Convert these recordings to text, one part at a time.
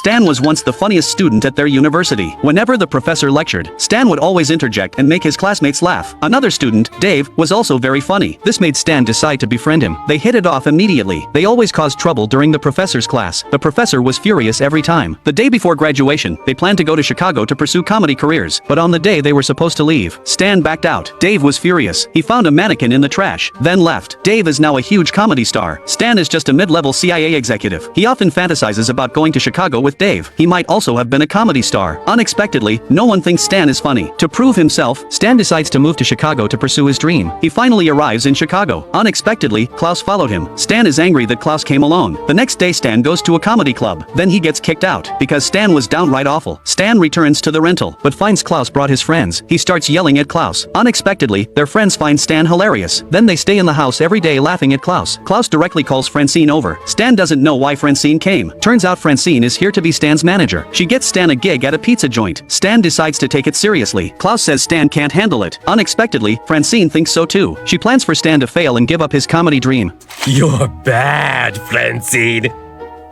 Stan was once the funniest student at their university. Whenever the professor lectured, Stan would always interject and make his classmates laugh. Another student, Dave, was also very funny. This made Stan decide to befriend him. They hit it off immediately. They always caused trouble during the professor's class. The professor was furious every time. The day before graduation, they planned to go to Chicago to pursue comedy careers, but on the day they were supposed to leave, Stan backed out. Dave was furious. He found a mannequin in the trash, then left. Dave is now a huge comedy star. Stan is just a mid-level CIA executive. He often fantasizes about going to Chicago with Dave. He might also have been a comedy star. Unexpectedly, no one thinks Stan is funny. To prove himself, Stan decides to move to Chicago to pursue his dream. He finally arrives in Chicago. Unexpectedly, Klaus followed him. Stan is angry that Klaus came alone. The next day Stan goes to a comedy club. Then he gets kicked out because Stan was downright awful. Stan returns to the rental, but finds Klaus brought his friends. He starts yelling at Klaus. Unexpectedly, their friends find Stan hilarious. Then they stay in the house every day laughing at Klaus. Klaus directly calls Francine over. Stan doesn't know why Francine came. Turns out Francine is here to be Stan's manager. She gets Stan a gig at a pizza joint. Stan decides to take it seriously. Klaus says Stan can't handle it. Unexpectedly, Francine thinks so too. She plans for Stan to fail and give up his comedy dream. You're bad, Francine.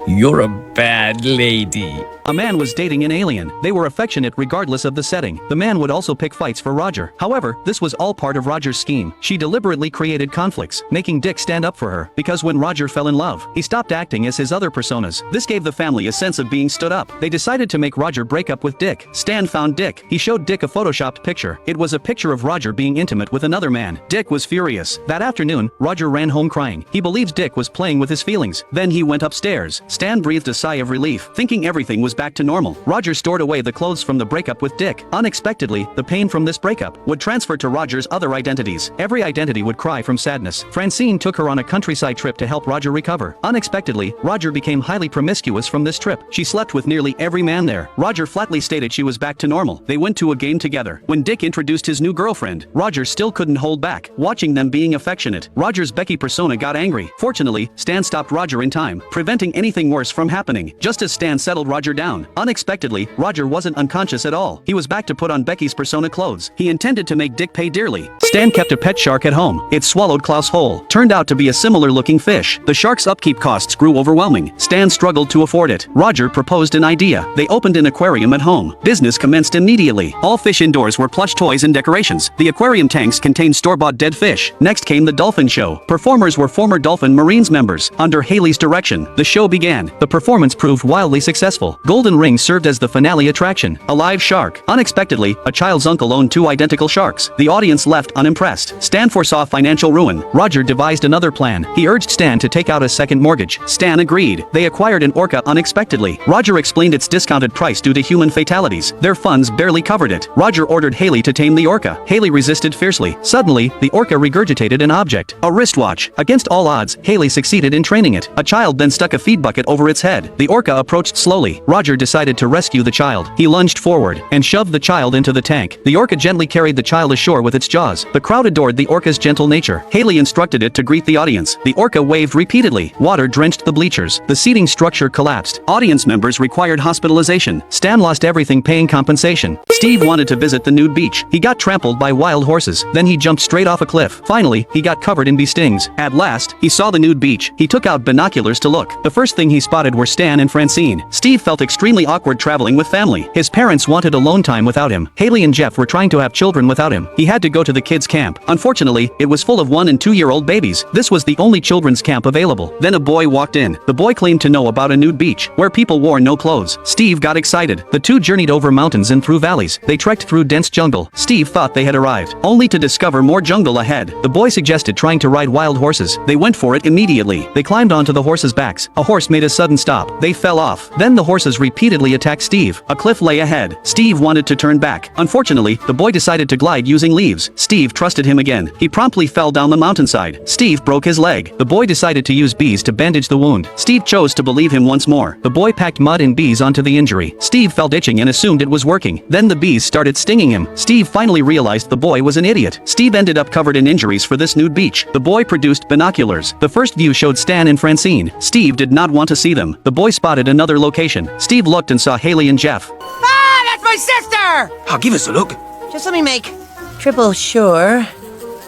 You're a bad lady. A man was dating an alien. They were affectionate regardless of the setting. The man would also pick fights for Roger. However, this was all part of Roger's scheme. She deliberately created conflicts, making Dick stand up for her. Because when Roger fell in love, he stopped acting as his other personas. This gave the family a sense of being stood up. They decided to make Roger break up with Dick. Stan found Dick. He showed Dick a photoshopped picture. It was a picture of Roger being intimate with another man. Dick was furious. That afternoon, Roger ran home crying. He believed Dick was playing with his feelings. Then he went upstairs. Stan breathed a sigh of relief, thinking everything was back to normal. Roger stored away the clothes from the breakup with Dick. Unexpectedly, the pain from this breakup would transfer to Roger's other identities. Every identity would cry from sadness. Francine took her on a countryside trip to help Roger recover. Unexpectedly, Roger became highly promiscuous from this trip. She slept with nearly every man there. Roger flatly stated she was back to normal. They went to a game together. When Dick introduced his new girlfriend, Roger still couldn't hold back. Watching them being affectionate, Roger's Becky persona got angry. Fortunately, Stan stopped Roger in time, preventing anything worse from happening. Just as Stan settled Roger down, unexpectedly, Roger wasn't unconscious at all. He was back to put on Becky's persona clothes. He intended to make Dick pay dearly. Stan kept a pet shark at home. It swallowed Klaus whole. Turned out to be a similar-looking fish. The shark's upkeep costs grew overwhelming. Stan struggled to afford it. Roger proposed an idea. They opened an aquarium at home. Business commenced immediately. All fish indoors were plush toys and decorations. The aquarium tanks contained store-bought dead fish. Next came the dolphin show. Performers were former Dolphin Marines members. Under Haley's direction, the show began. The performance proved wildly successful. Golden Ring served as the finale attraction. A live shark. Unexpectedly, a child's uncle owned two identical sharks. The audience left unimpressed. Stan foresaw financial ruin. Roger devised another plan. He urged Stan to take out a second mortgage. Stan agreed. They acquired an Orca unexpectedly. Roger explained its discounted price due to human fatalities. Their funds barely covered it. Roger ordered Haley to tame the Orca. Haley resisted fiercely. Suddenly, the Orca regurgitated an object. A wristwatch. Against all odds, Haley succeeded in training it. A child then stuck a feed bucket over its head. The Orca approached slowly. Roger decided to rescue the child. He lunged forward and shoved the child into the tank. The Orca gently carried the child ashore with its jaws. The crowd adored the Orca's gentle nature. Haley instructed it to greet the audience. The Orca waved repeatedly. Water drenched the bleachers. The seating structure collapsed. Audience members required hospitalization. Stan lost everything paying compensation. Steve wanted to visit the nude beach. He got trampled by wild horses. Then he jumped straight off a cliff. Finally, he got covered in bee stings. At last, he saw the nude beach. He took out binoculars to look. The first thing he spotted were Stan and Francine. Steve felt extremely awkward traveling with family. His parents wanted alone time without him. Haley and Jeff were trying to have children without him. He had to go to the kids' camp. Unfortunately, it was full of 1- and 2-year-old babies. This was the only children's camp available. Then a boy walked in. The boy claimed to know about a nude beach, where people wore no clothes. Steve got excited. The two journeyed over mountains and through valleys. They trekked through dense jungle. Steve thought they had arrived, only to discover more jungle ahead. The boy suggested trying to ride wild horses. They went for it immediately. They climbed onto the horses' backs. A horse made a sudden stop. They fell off. Then the horses repeatedly attacked Steve. A cliff lay ahead. Steve wanted to turn back. Unfortunately, the boy decided to glide using leaves. Steve trusted him again. He promptly fell down the mountainside. Steve broke his leg. The boy decided to use bees to bandage the wound. Steve chose to believe him once more. The boy packed mud and bees onto the injury. Steve felt itching and assumed it was working. Then the bees started stinging him. Steve finally realized the boy was an idiot. Steve ended up covered in injuries for this nude beach. The boy produced binoculars. The first view showed Stan and Francine. Steve did not want to see them. The boy spotted another location. Steve looked and saw Haley and Jeff. Ah, that's my sister! Give us a look. Just let me make triple sure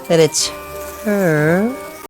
that it's her.